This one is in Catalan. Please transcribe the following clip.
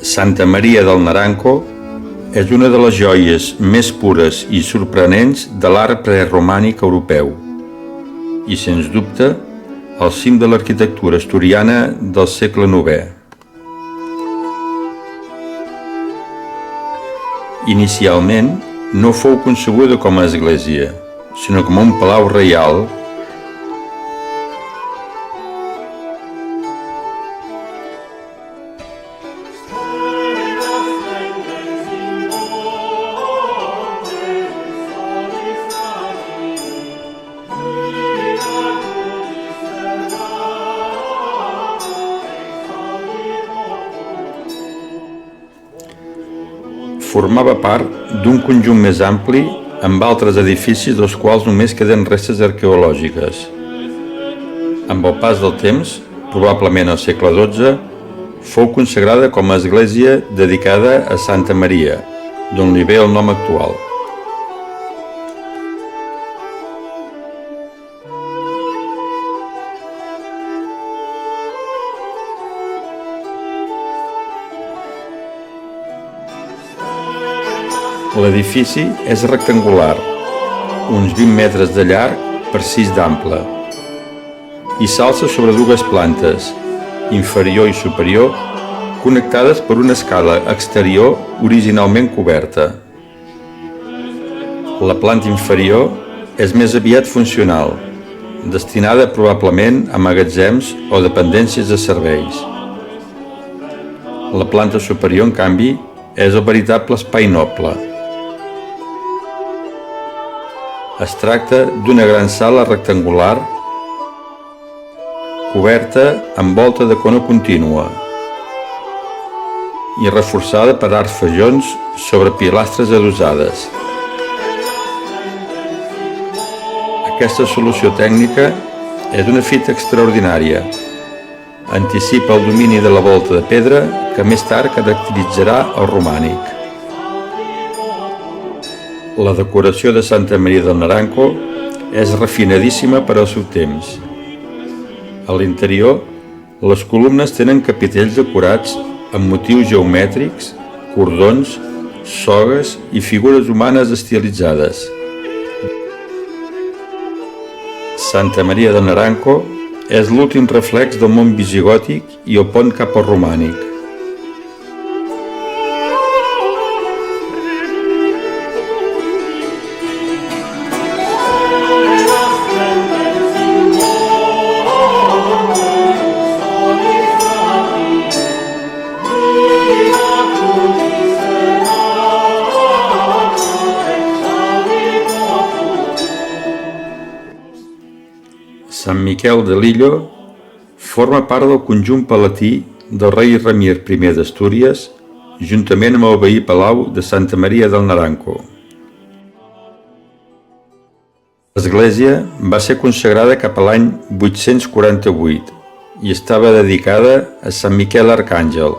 Santa Maria del Naranco és una de les joies més pures i sorprenents de l'art preromànic europeu i, sens dubte, el cim de l'arquitectura asturiana del segle IX. Inicialment, no fou concebuda com a església, sinó com un palau reial formava part d'un conjunt més ampli amb altres edificis dels quals només queden restes arqueològiques. Amb el pas del temps, probablement al segle XII, fou consagrada com a església dedicada a Santa Maria, d'on li ve el nom actual. L'edifici és rectangular, uns 20 metres de llarg per 6 d'ample, i s'alça sobre dues plantes, inferior i superior, connectades per una escala exterior originalment coberta. La planta inferior és més aviat funcional, destinada probablement a magatzems o dependències de serveis. La planta superior, en canvi, és el veritable espai noble. Es tracta d'una gran sala rectangular coberta amb volta de cona contínua i reforçada per arcs faixons sobre pilastres adossades. Aquesta solució tècnica és una fita extraordinària. Anticipa el domini de la volta de pedra que més tard caracteritzarà el romànic. La decoració de Santa Maria del Naranco és refinadíssima per al seu temps. A l'interior, les columnes tenen capitells decorats amb motius geomètrics, cordons, sogues i figures humanes estilitzades. Santa Maria del Naranco és l'últim reflex del món visigòtic i el pont cap al romànic. Sant Miquel de Lillo forma part del conjunt palatí del rei Remir I d'Astúries, juntament amb el veí palau de Santa Maria del Naranco. L'església va ser consagrada cap a l'any 848 i estava dedicada a Sant Miquel Arcàngel,